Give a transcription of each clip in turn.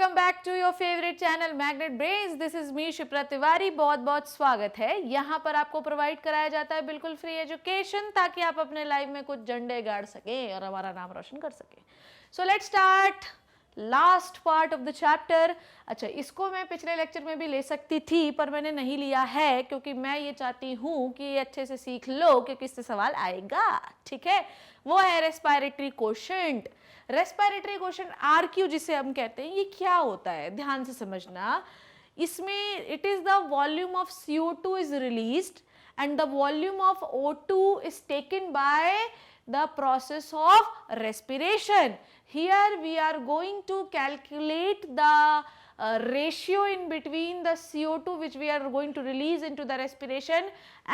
Welcome back to your favourite channel Magnet Brains. This is me Shipra Tiwari. बहुत बहुत स्वागत है। यहाँ पर आपको प्रोवाइड कराया जाता है बिल्कुल फ्री एजुकेशन, ताकि आप अपने लाइफ में कुछ झंडे गाड़ सकें और हमारा नाम रोशन कर सकें। So let's start last part of the chapter. अच्छा, इसको मैं पिछले लेक्चर में भी ले सकती थी पर मैंने नहीं लिया है, क्योंकि मैं ये चाहती हूँ कि अच्छे से सीख लो, क्योंकि इससे सवाल आएगा। ठीक है, वो है respiratory quotient. Respiratory quotient RQ जिसे हम कहते हैं, ये क्या होता है ध्यान से समझना। इसमें it is the volume of CO2 is released and the volume of O2 is taken by the process of respiration. Here we are going to calculate the ratio in between the CO2 which we are going to release into the respiration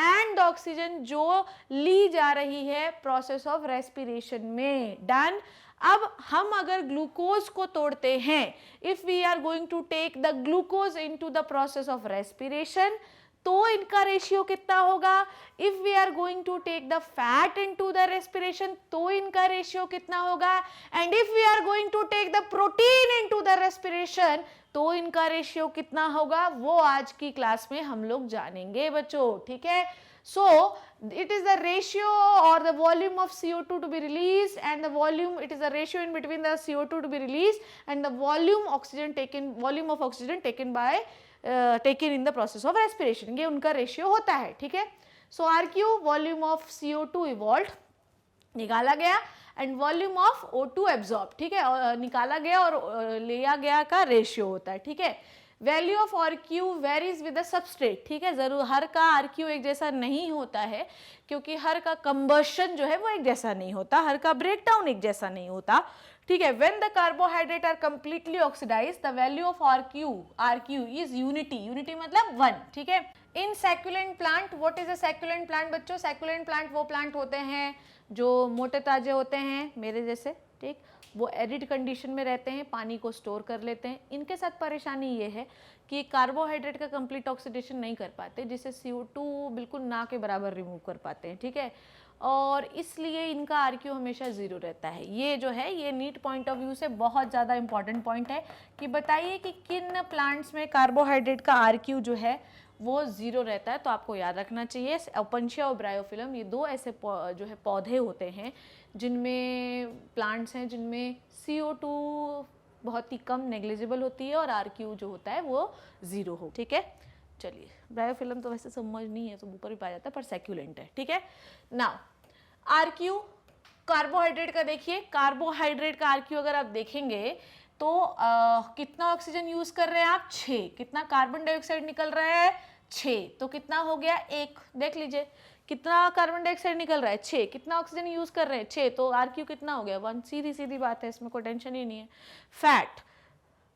and the oxygen जो ली जा रही है process of respiration में। Done? अब हम अगर glucose को तोड़ते हैं, if we are going to take the glucose into the process of respiration, तो इनका रेशियो कितना होगा। If we are going to take the fat into the respiration, तो इनका रेशियो कितना होगा। And if we are going to take the protein into the respiration, तो इनका रेशियो कितना होगा, वो आज की क्लास में हम लोग जानेंगे बच्चों। ठीक है, so it is the ratio or the volume of CO2 to be released and the volume, it is the ratio in between the CO2 to be released and the volume of oxygen taken by taken in the process of respiration। ये उनका ratio होता है। ठीक है, सो RQ volume of CO2 evolve निकाला गया and volume of O2 absorb, ठीक है, निकाला गया और लिया गया का रेशियो होता है। ठीक है, value of RQ varies with the substrate. ठीक है, जरूर हर का RQ एक जैसा नहीं होता है, क्योंकि हर का कंबशन जो है वो एक जैसा नहीं होता, हर का ब्रेकडाउन एक जैसा नहीं होता। ठीक है, when the carbohydrate are completely oxidised the value of RQ is unity मतलब 1। ठीक है, in succulent plant, what is a succulent plant बच्चों। सैक्युलेंट प्लांट वो प्लांट होते हैं जो मोटे ताजे होते हैं मेरे जैसे। ठीक, वो एरिड कंडीशन में रहते हैं, पानी को स्टोर कर लेते हैं। इनके साथ परेशानी ये है कि कार्बोहाइड्रेट का कंप्लीट ऑक्सीडेशन नहीं कर पाते, जिससे CO2 बिल्कुल ना के बराबर रिमूव कर पाते हैं। ठीक है, और इसलिए इनका RQ हमेशा 0 रहता है। ये जो है ये नीट पॉइंट ऑफ व्यू से बहुत ज़्यादा इंपॉर्टेंट पॉइंट है कि बताइए कि किन प्लांट्स में कार्बोहाइड्रेट का RQ जो है वो 0 रहता है। तो आपको याद रखना चाहिए, ओपनशिया और ब्रायोफिलम ये दो ऐसे जो है पौधे होते हैं जिनमें प्लांट्स हैं जिनमें CO2 बहुत ही कम नेग्लिजिबल होती है और RQ जो होता है वो 0 हो। ठीक है, चलिए, ब्रायोफिलम तो वैसे समझ नहीं है, तो ऊपर ही पाया जाता है, पर सैक्युलेंट है। ठीक है, नाउ RQ कार्बोहाइड्रेट का देखिए, कार्बोहाइड्रेट का RQ अगर आप देखेंगे तो कितना ऑक्सीजन यूज कर रहे हैं आप, 6। कितना कार्बन डाइऑक्साइड निकल रहा है, 6। तो कितना हो गया, 1। देख लीजिए कितना कार्बन डाइऑक्साइड निकल रहा है, 6। कितना ऑक्सीजन यूज कर रहे हैं, 6। तो RQ कितना हो गया, 1। सीधी सीधी बात है, इसमें कोई टेंशन ही नहीं है।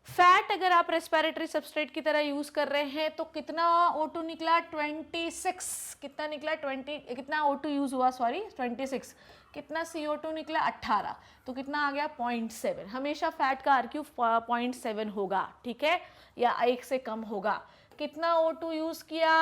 फैट अगर आप रेस्पिरेटरी सबस्ट्रेट की तरह यूज कर रहे हैं तो कितना O2 निकला, 26। कितना निकला, 20। कितना O2 यूज हुआ, सॉरी 26। कितना CO2 निकला, 18। तो कितना आ गया, 0.7। हमेशा फैट का RQ 0.7 होगा। ठीक है, या 1 से कम होगा। कितना O2 यूज किया,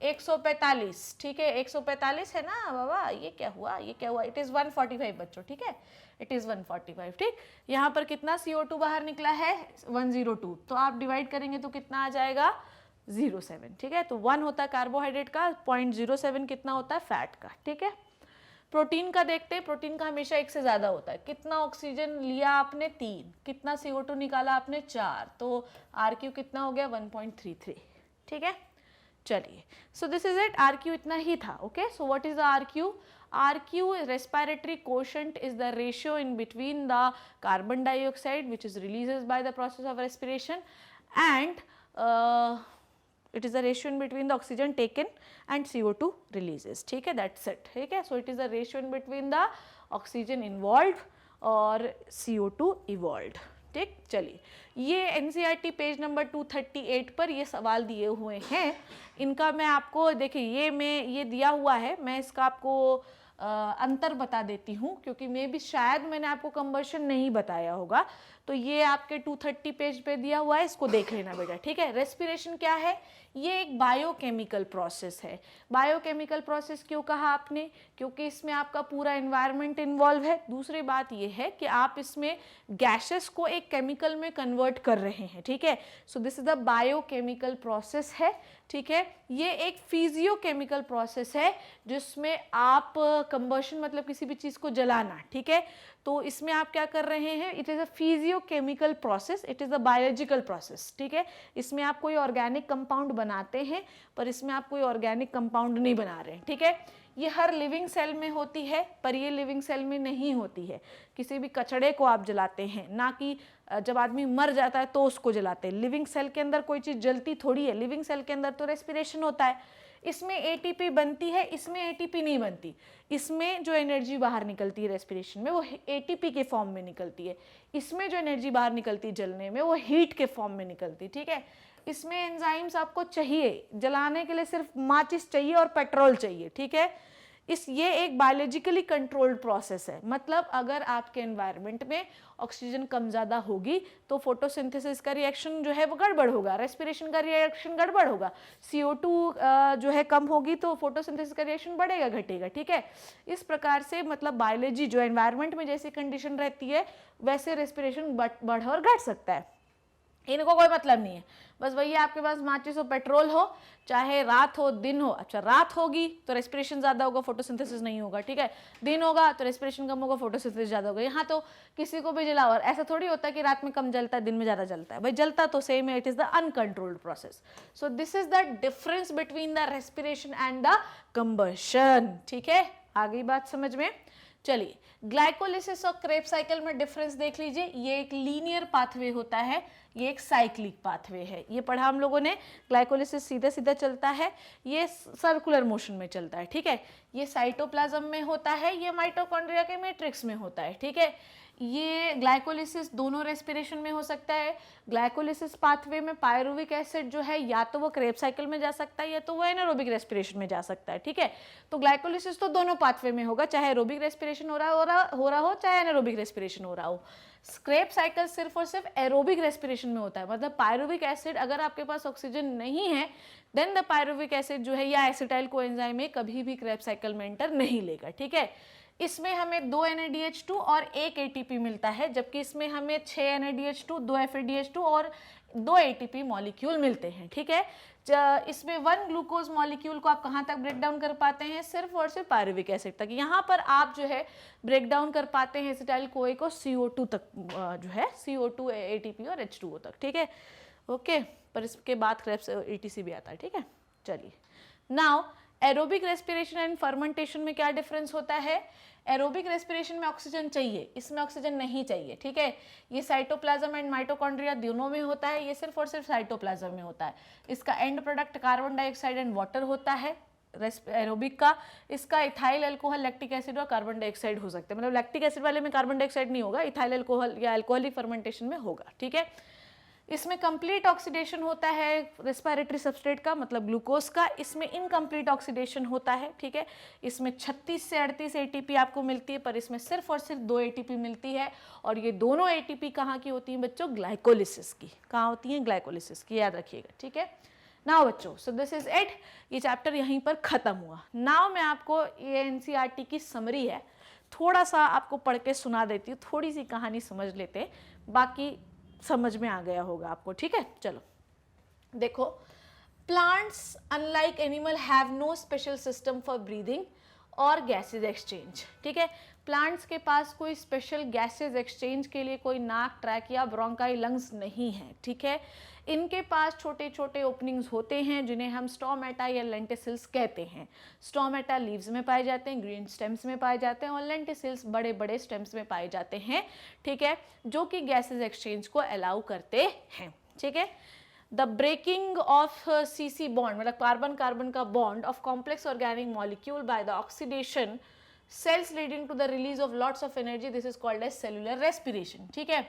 145। ठीक है, 145 है ना बाबा, ये क्या हुआ, इट इज 145 बच्चों। ठीक है, इट इज 145। ठीक, यहाँ पर कितना CO2 बाहर निकला है, 102। तो आप डिवाइड करेंगे तो कितना आ जाएगा, 0.7। ठीक है, तो 1 होता है कार्बोहाइड्रेट का, 0.07 कितना होता है फैट का। ठीक है, प्रोटीन का देखते हैं। प्रोटीन का हमेशा 1 से ज़्यादा होता है। कितना ऑक्सीजन लिया आपने, 3। कितना CO2 निकाला आपने, 4। तो RQ कितना हो गया, 1.33। ठीक है, चलिए, so this is it. RQ इतना ही था। Okay, so what is the RQ respiratory quotient is the ratio in between the carbon dioxide which is releases by the process of respiration and it is the ratio in between the oxygen taken and CO2 releases। ठीक है, that's it। ठीक है, so it is the ratio in between the oxygen involved और CO2 evolved। ठीक, चलिए, ये NCERT page number 238 पर ये सवाल दिए हुए हैं। इनका मैं आपको देखिए, ये दिया हुआ है, मैं इसका आपको अंतर बता देती हूँ, क्योंकि मैं भी शायद मैंने आपको कंबशन नहीं बताया होगा। तो ये आपके 230 पेज पे दिया हुआ है, इसको देख लेना बेटा, ठीक है। रेस्पिरेशन क्या है? ये एक बायोकेमिकल प्रोसेस है। बायोकेमिकल प्रोसेस क्यों कहा आपने? क्योंकि इसमें आपका पूरा एनवायरनमेंट इन्वॉल्व है। दूसरी बात ये है कि आप इसमें गैसेस को एक केमिकल में कन्वर्ट कर रहे हैं, ठीक है। So this is the biochemical process है, ठीक है। ये एक फिजियोकेमिकल प्रोसेस है जिसमें आप कंबशन मतलब किसी भी चीज़ को जलाना, ठीक है। तो इसमें आप क्या कर रहे हैं? It is a physiochemical process, it is a biological process, ठीक है। इसमें आप कोई ऑर्गेनिक कंपाउंड बनाते हैं, पर इसमें आप कोई ऑर्गेनिक कंपाउंड नहीं बना रहे हैं, ठीक है। ये हर लिविंग सेल में होती है, पर ये लिविंग सेल में नहीं होती है। किसी भी कचड़े को आप जलाते हैं, ना कि जब आदमी मर जाता है तो उसको जलाते हैं। लिविंग सेल के अंदर कोई चीज़ जलती थोड़ी है, लिविंग सेल के अंदर तो रेस्पिरेशन होता है। इसमें एटीपी बनती है, इसमें एटीपी नहीं बनती। इसमें जो एनर्जी बाहर निकलती है रेस्पिरेशन में वो एटीपी के फॉर्म में निकलती है। इसमें जो एनर्जी बाहर निकलती है जलने में वो हीट के फॉर्म में निकलती है, ठीक है। इसमें एंजाइम्स आपको चाहिए, जलाने के लिए सिर्फ माचिस चाहिए और पेट्रोल चाहिए, ठीक है। ये एक बायोलॉजिकली कंट्रोल्ड प्रोसेस है। मतलब अगर आपके एनवायरनमेंट में ऑक्सीजन कम ज़्यादा होगी तो फोटोसिंथेसिस का रिएक्शन जो है वो गड़बड़ होगा, रेस्पिरेशन का रिएक्शन गड़बड़ होगा। CO2 जो है कम होगी तो फोटोसिंथेसिस का रिएक्शन बढ़ेगा घटेगा, ठीक है। इस प्रकार से मतलब बायोलॉजी जो एनवायरनमेंट में जैसी कंडीशन रहती है वैसे रेस्पिरेशन बढ़ और घट सकता है। इनको कोई मतलब नहीं है, बस वही आपके पास माचिस हो पेट्रोल हो, चाहे रात हो दिन हो। अच्छा, रात होगी तो रेस्पिरेशन ज़्यादा होगा, फोटोसिंथेसिस नहीं होगा, ठीक है। दिन होगा तो रेस्पिरेशन कम होगा, फोटोसिंथेसिस ज़्यादा होगा। यहाँ तो किसी को भी जलाओ, और ऐसा थोड़ी होता है कि रात में कम जलता है दिन में ज़्यादा जलता है, भाई जलता तो सेम है। It is the uncontrolled process. So this is the difference between the respiration and the combustion, ठीक है। आ गई बात समझ में? चलिए, ग्लाइकोलिसिस और क्रेब साइकिल में डिफरेंस देख लीजिए। ये एक लीनियर पाथवे होता है, ये एक साइक्लिक पाथवे है। ये पढ़ा हम लोगों ने। ग्लाइकोलिसिस सीधा सीधा चलता है, ये सर्कुलर मोशन में चलता है, ठीक है। ये साइटोप्लाज्म में होता है, ये माइटोकॉन्ड्रिया के मैट्रिक्स में होता है, ठीक है। ये ग्लाइकोलिसिस दोनों रेस्पिरेशन में हो सकता है। ग्लाइकोलिसिस पाथवे में पायरुविक एसिड जो है या तो वो क्रेब साइकिल में जा सकता है या तो वो एनारोबिक रेस्पिरेशन में जा सकता है, ठीक है। तो ग्लाइकोलिसिस तो दोनों पाथवे में होगा, चाहे एरोबिक रेस्पिरेशन हो रहा हो चाहे एनारोबिक रेस्पिरेशन हो रहा हो। क्रेब साइकिल सिर्फ और सिर्फ एरोबिक रेस्पिरेशन में होता है। मतलब पायरुविक एसिड, अगर आपके पास ऑक्सीजन नहीं है देन द पायरुविक एसिड जो है या एसिटाइल कोएंजाइम में कभी भी क्रेब साइकिल में एंटर नहीं लेगा, ठीक है। इसमें हमें 2 NADH2 और 1 ATP मिलता है, जबकि इसमें हमें 6 NADH2, 2 FADH2 और 2 ATP मॉलिक्यूल मिलते हैं, ठीक है। इसमें 1 ग्लूकोज मॉलिक्यूल को आप कहाँ तक ब्रेक डाउन कर पाते हैं? सिर्फ और सिर्फ पायरुविक एसिड तक। यहाँ पर आप जो है ब्रेक डाउन कर पाते हैं एसिटाइल कोए को CO2 तक, जो है CO2 ATP और H2O तक, ठीक है। ओके, पर इसके बाद क्रेब्स ETC भी आता है, ठीक है। चलिए, now aerobic respiration and fermentation में क्या डिफरेंस होता है? एरोबिक रेस्पिरेशन में ऑक्सीजन चाहिए, इसमें ऑक्सीजन नहीं चाहिए, ठीक है। ये साइटोप्लाज्म एंड माइटोकॉन्ड्रिया दोनों में होता है, ये सिर्फ और सिर्फ साइटोप्लाज्म में होता है। इसका and product carbon dioxide and water होता है एरोबिक का। इसका इथाइल अल्कोहल, लैक्टिक एसिड और कार्बन डाइऑक्साइड हो सकते हैं। मतलब लैक्टिक एसिड वाले में कार्बन डाइऑक्साइड नहीं होगा, इथाइल अल्कोहल या अल्कोहलिक फर्मेंटेशन में होगा, ठीक है। इसमें कंप्लीट ऑक्सीडेशन होता है रेस्पिरेटरी सबस्ट्रेट का, मतलब ग्लूकोज का। इसमें इनकम्प्लीट ऑक्सीडेशन होता है, ठीक है। इसमें 36 से 38 ATP आपको मिलती है, पर इसमें सिर्फ और सिर्फ 2 ATP मिलती है। और ये दोनों ATP कहाँ की होती हैं बच्चों? ग्लाइकोलिसिस की। कहाँ होती हैं? ग्लाइकोलिसिस की, याद रखिएगा, ठीक है। नाउ बच्चों, सो दिस इज इट। ये चैप्टर यहीं पर खत्म हुआ। नाउ मैं आपको ये NCERT की समरी है, थोड़ा सा आपको पढ़ के सुना देती हूँ, थोड़ी सी कहानी समझ लेते हैं, बाकी समझ में आ गया होगा आपको, ठीक है। चलो देखो, plants unlike animal have no special system for breathing और गैसेज एक्सचेंज, ठीक है। प्लांट्स के पास कोई स्पेशल गैसेज एक्सचेंज के लिए कोई नाक, ट्रैक या ब्रोंकाई लंग्स नहीं है, ठीक है। इनके पास छोटे छोटे ओपनिंग्स होते हैं जिन्हें हम स्टोमेटा या लेंटिसिल्स कहते हैं। स्टोमेटा लीव्स में पाए जाते हैं, ग्रीन स्टेम्स में पाए जाते हैं, और लेंटिसिल्स बड़े बड़े स्टेम्स में पाए जाते हैं, ठीक है, जो कि गैसेज एक्सचेंज को अलाउ करते हैं, ठीक है। The breaking of CC bond, मतलब कार्बन कार्बन का bond of complex organic molecule by the oxidation cells leading to the release of lots of energy, this is called as cellular respiration, ठीक है।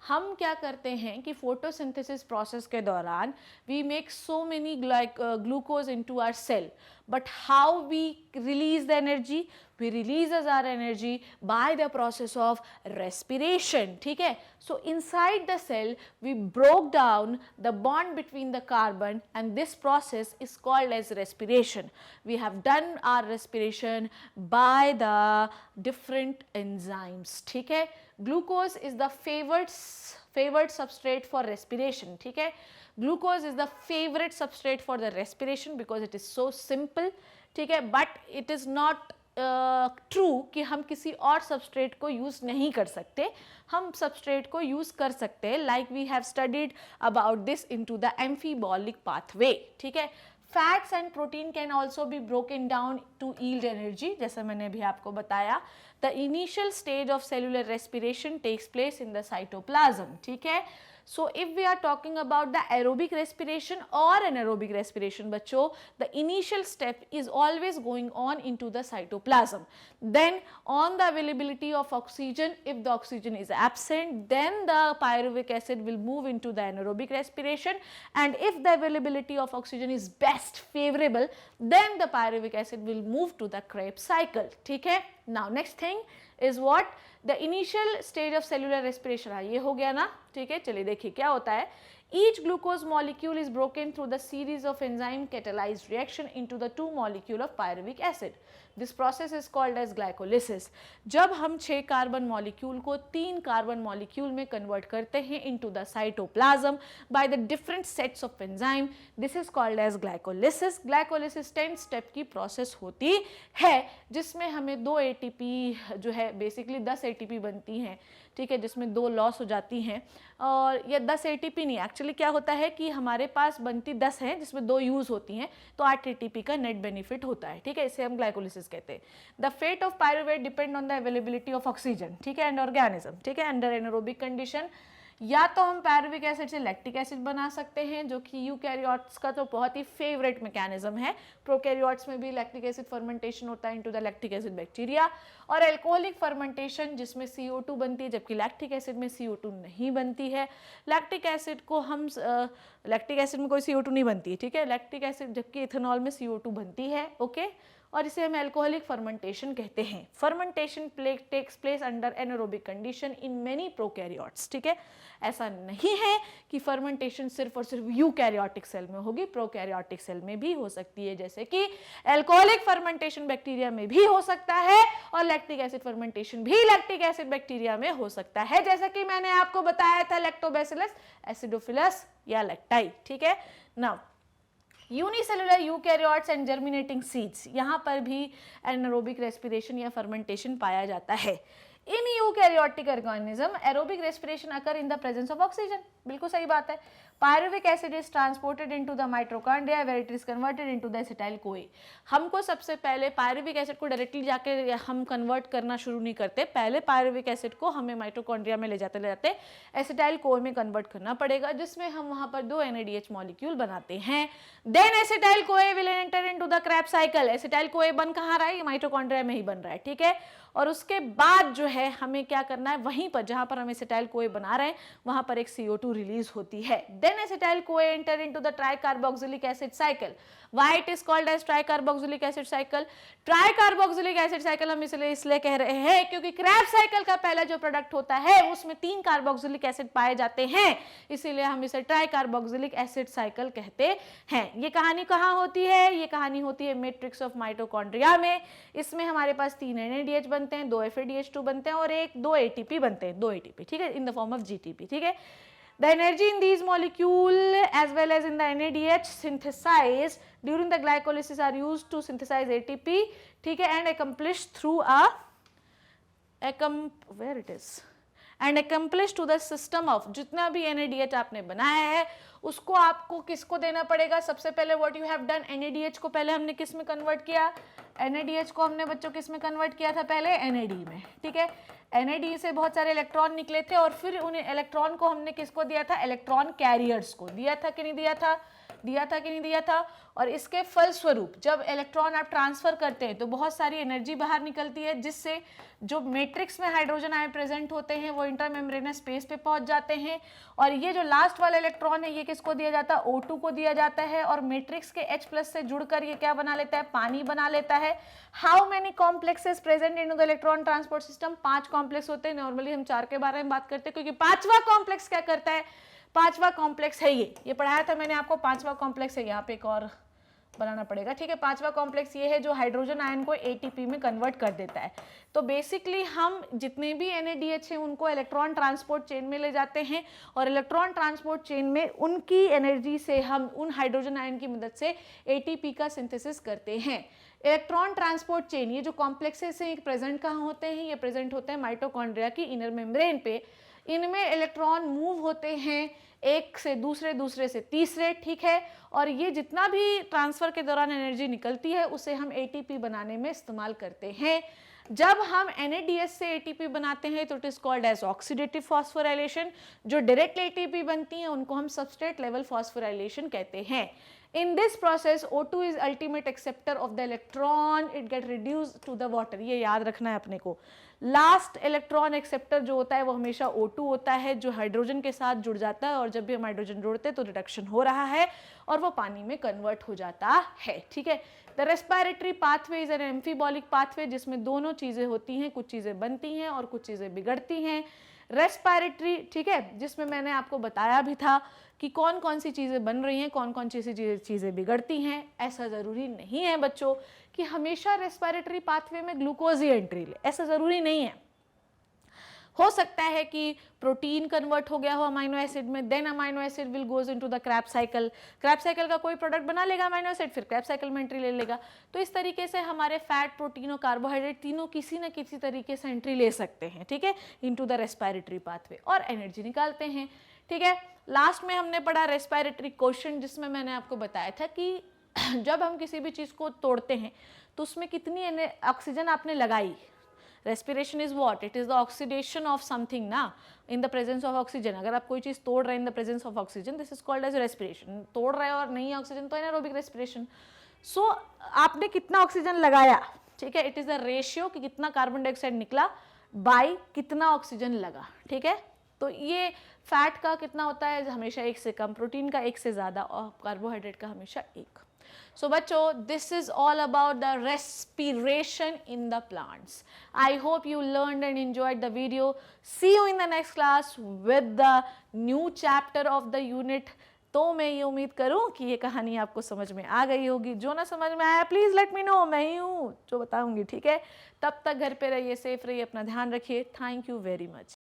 हम क्या करते हैं कि फोटोसिंथेसिस प्रोसेस के दौरान we make so many glucose into our cell, but how we release the energy? we releases our energy by the process of respiration. ठीक है, so inside the cell we broke down the bond between the carbon and this process is called as respiration. We have done our respiration by the different enzymes. ठीक है, glucose is the favored substrate for respiration. ठीक है, glucose is the favorite substrate for the respiration because it is so simple. ठीक है, but it is not true कि हम किसी और सबस्ट्रेट को यूज़ नहीं कर सकते, हम सबस्ट्रेट को यूज़ कर सकते हैं, like we have studied about this into the amphibolic pathway. ठीक है, fats and protein can also be broken down to yield energy, जैसा मैंने अभी आपको बताया. The initial stage of cellular respiration takes place in the cytoplasm. ठीक है, so if we are talking about the aerobic respiration or anaerobic respiration बच्चों, the initial step is always going on into the cytoplasm. Then on the availability of oxygen, if the oxygen is absent, then the pyruvic acid will move into the anaerobic respiration, and if the availability of oxygen is best favorable, then the pyruvic acid will move to the Krebs cycle. ठीक है, now next thing is what? The initial stage of cellular respiration. ये हो गया ना. ठीक है, चलिए देखिए क्या होता है. Each glucose molecule is broken through the series of enzyme catalyzed reaction into the two molecule of pyruvic acid. This process is called as glycolysis. जब हम 6 कार्बन मॉलिक्यूल को 3 कार्बन मॉलिक्यूल में कन्वर्ट करते हैं into the cytoplasm by the different sets of enzyme, this is called as glycolysis. Glycolysis 10 step की process होती है जिसमें हमें 2 ATP जो है बेसिकली 10 ATP बनती हैं. ठीक है, जिसमें 2 लॉस हो जाती हैं, और ये 10 ATP नहीं, एक्चुअली क्या होता है कि हमारे पास बनती 10 हैं जिसमें 2 यूज़ होती हैं, तो 8 ATP का नेट बेनिफिट होता है. ठीक है, इसे हम ग्लाइकोलिसिस कहते हैं. The fate of pyruvate depend on the availability of oxygen. ठीक है, एंड ऑर्गेनिज्म. ठीक है, अंडर एनारोबिक कंडीशन या तो हम पायरुविक एसिड से लैक्टिक एसिड बना सकते हैं, जो कि यूकैरियोट्स का तो बहुत ही फेवरेट मैकेनिज्म है. प्रोकैरियोट्स में भी लैक्टिक एसिड फर्मेंटेशन होता है into the lactic acid bacteria, और एल्कोहलिक फर्मेंटेशन जिसमें CO2 बनती है जबकि लैक्टिक एसिड में CO2 नहीं बनती है. लैक्टिक एसिड को हम लैक्टिक एसिड में कोई CO2 नहीं बनती है. ठीक है, लैक्टिक एसिड जबकि इथेनॉल में CO2 बनती है. ओके, और इसे हम एल्कोहलिक फर्मेंटेशन कहते हैं. Fermentation takes place under anaerobic condition in many prokaryotes. ठीक है, ऐसा नहीं है कि फर्मेंटेशन सिर्फ और सिर्फ यूकैरियोटिक सेल में होगी, प्रोकैरियोटिक सेल में भी हो सकती है, जैसे कि एल्कोहलिक फर्मेंटेशन बैक्टीरिया में भी हो सकता है और लैक्टिक एसिड फर्मेंटेशन भी लैक्टिक एसिड बैक्टीरिया में हो सकता है, जैसा कि मैंने आपको बताया था लैक्टोबैसिलस, एसिडोफिलस या लैक्टाई. ठीक है, now unicellular eukaryotes and germinating seeds, यहाँ पर भी एनारोबिक रेस्पिरेशन या फर्मेंटेशन पाया जाता है. In eukaryotic organism aerobic respiration occur in the presence of oxygen. बिल्कुल सही बात है. Pyruvic acid is transported into the mitochondria where it is converted into the acetyl CoA. हमको सबसे पहले पायरुविक एसिड को डायरेक्टली जाके हम कन्वर्ट करना शुरू नहीं करते, पहले पायरुविक एसिड को हमें माइटोकॉन्ड्रिया में ले जाते एसिटाइल कोए में कन्वर्ट करना पड़ेगा, जिसमें हम वहां पर 2 NADH मॉलिक्यूल बनाते हैं. Then acetyl CoA will enter into the Krebs cycle. Acetyl CoA बन कहाँ रहा है? माइटोकॉन्ड्रिया में ही बन रहा है. ठीक है, और उसके बाद जो है हमें क्या करना है, वहीं पर जहां पर हम एसिटाइल कोए बना रहे हैं वहां पर एक CO2 रिलीज होती है. Then acetyl CoA enter into the tricarboxylic acid cycle. Why it is called as tricarboxylic acid cycle? Tricarboxylic acid cycle हम इसलिए कह रहे हैं क्योंकि क्रेब्स साइकिल का पहला जो प्रोडक्ट होता है उसमें 3 कार्बोक्सिलिक एसिड पाए जाते हैं, इसीलिए हम इसे ट्राइकार्बोक्सिलिक एसिड साइकिल कहते हैं. ये कहानी कहाँ होती है? ये कहानी होती है मैट्रिक्स ऑफ माइटोकॉन्ड्रिया में. इसमें हमारे पास 3 NADH बनते हैं, 2 FADH2 बनते हैं और 2 ATP बनते हैं, 2 ATP. ठीक है, in the form of GTP. ठीक है, the energy in these molecule as well as in the NADH synthesized during the glycolysis are used to synthesize ATP. ठीक है, and accomplished through where it is and accomplished to the system of, जितना भी NADH आपने बनाया है उसको आपको किसको देना पड़ेगा? सबसे पहले what you have done, NADH को पहले हमने किस में कन्वर्ट किया? NADH को हमने बच्चों किस में कन्वर्ट किया था? पहले NAD में. ठीक है, NAD से बहुत सारे इलेक्ट्रॉन निकले थे और फिर उन इलेक्ट्रॉन को हमने किसको दिया था, इलेक्ट्रॉन कैरियर्स को दिया था कि नहीं दिया था, दिया था कि नहीं दिया था। और इसके फलस्वरूप जब इलेक्ट्रॉन आप ट्रांसफर करते हैं तो बहुत सारी एनर्जी बाहर निकलती है, जिससे जो मैट्रिक्स में हाइड्रोजन आयन प्रेजेंट होते हैं वो इंटरमेम्ब्रेनस स्पेस पे पहुंच जाते हैं। और ये जो लास्ट वाला इलेक्ट्रॉन है ये किसको दिया जाता है, O2 को दिया जाता है, और मैट्रिक्स के H+ से जुड़कर ये क्या बना लेता है, पानी बना लेता है। How many complexes present in the electron transport system, 5 complex होते हैं। नॉर्मली हम 4 के बारे में बात करते हैं क्योंकि 5वां कॉम्प्लेक्स क्या करता है, 5वां कॉम्प्लेक्स है ये पढ़ाया था मैंने आपको, 5वां कॉम्प्लेक्स है, यहाँ पे एक और बनाना पड़ेगा, ठीक है। 5वां कॉम्प्लेक्स ये है जो हाइड्रोजन आयन को ATP में कन्वर्ट कर देता है। तो बेसिकली हम जितने भी NADH हैं उनको इलेक्ट्रॉन ट्रांसपोर्ट चेन में ले जाते हैं और इलेक्ट्रॉन ट्रांसपोर्ट चेन में उनकी एनर्जी से हम उन हाइड्रोजन आयन की मदद से ATP का सिंथेसिस करते हैं। इलेक्ट्रॉन ट्रांसपोर्ट चेन, ये जो कॉम्प्लेक्सेस हैं प्रेजेंट कहाँ होते हैं, ये प्रेजेंट होते हैं माइटोकॉन्ड्रिया की इनर मेम्ब्रेन पे। इनमें इलेक्ट्रॉन मूव होते हैं एक से दूसरे, दूसरे से तीसरे, ठीक है। और ये जितना भी ट्रांसफर के दौरान एनर्जी निकलती है उसे हम ATP बनाने में इस्तेमाल करते हैं। जब हम NADH से ATP बनाते हैं तो it is called as oxidative phosphorylation. जो डायरेक्ट ATP बनती हैं उनको हम सबस्ट्रेट लेवल फॉस्फोराइलेशन कहते हैं। In this process, O2 is ultimate acceptor of the electron. It get reduced to the water. ये याद रखना है अपने को। लास्ट इलेक्ट्रॉन एक्सेप्टर जो होता है वो हमेशा O2 होता है, जो हाइड्रोजन के साथ जुड़ जाता है, और जब भी हम हाइड्रोजन जोड़ते हैं तो रिडक्शन हो रहा है और वो पानी में कन्वर्ट हो जाता है, ठीक है। The respiratory pathway is an amphibolic pathway, जिसमें दोनों चीजें होती हैं, कुछ चीजें बनती हैं और कुछ चीजें बिगड़ती हैं। रेस्पिरेटरी, ठीक है, जिसमें मैंने आपको बताया भी था कि कौन कौन सी चीज़ें बन रही हैं, कौन कौन सी चीज़ें बिगड़ती हैं। ऐसा ज़रूरी नहीं है बच्चों कि हमेशा रेस्पिरेटरी पाथवे में ग्लूकोज ही एंट्री ले, ऐसा ज़रूरी नहीं है। हो सकता है कि प्रोटीन कन्वर्ट हो गया हो अमाइनो एसिड में, then amino acid will goes into the Krebs cycle, Krebs cycle का कोई प्रोडक्ट बना लेगा अमाइनो एसिड, फिर क्रैब साइकिल में एंट्री ले लेगा। तो इस तरीके से हमारे फैट, प्रोटीन और कार्बोहाइड्रेट तीनों किसी न किसी तरीके से एंट्री ले सकते हैं, ठीक है, इनटू द रेस्पिरेटरी पाथवे और एनर्जी निकालते हैं, ठीक है। लास्ट में हमने पढ़ा रेस्पिरेटरी क्वेश्चन, जिसमें मैंने आपको बताया था कि जब हम किसी भी चीज़ को तोड़ते हैं तो उसमें कितनी ऑक्सीजन आपने लगाई। Respiration is what, it is the oxidation of something ना, in the presence of oxygen. अगर आप कोई चीज़ तोड़ रहे हैं in the presence of oxygen, this is called as respiration. तोड़ रहे हो और नहीं है ऑक्सीजन तो एनारोबिक रेस्पिरेशन। सो आपने कितना ऑक्सीजन लगाया, ठीक है, इट इज द रेशियो कि कितना कार्बन डाइऑक्साइड निकला बाय कितना ऑक्सीजन लगा, ठीक है। तो ये फैट का कितना होता है, हमेशा 1 से कम, प्रोटीन का 1 से ज़्यादा और कार्बोहाइड्रेट का हमेशा 1। So बच्चों, this is all about the respiration in the plants. I hope you learned and enjoyed the video. See you in the next class with the new chapter of the unit. तो मैं ये उम्मीद करूं कि ये कहानी आपको समझ में आ गई होगी। जो ना समझ में आया प्लीज़ लेट मी नो, मैं ही हूँ जो बताऊंगी, ठीक है। तब तक घर पे रहिए, सेफ रहिए, अपना ध्यान रखिए। Thank you very much.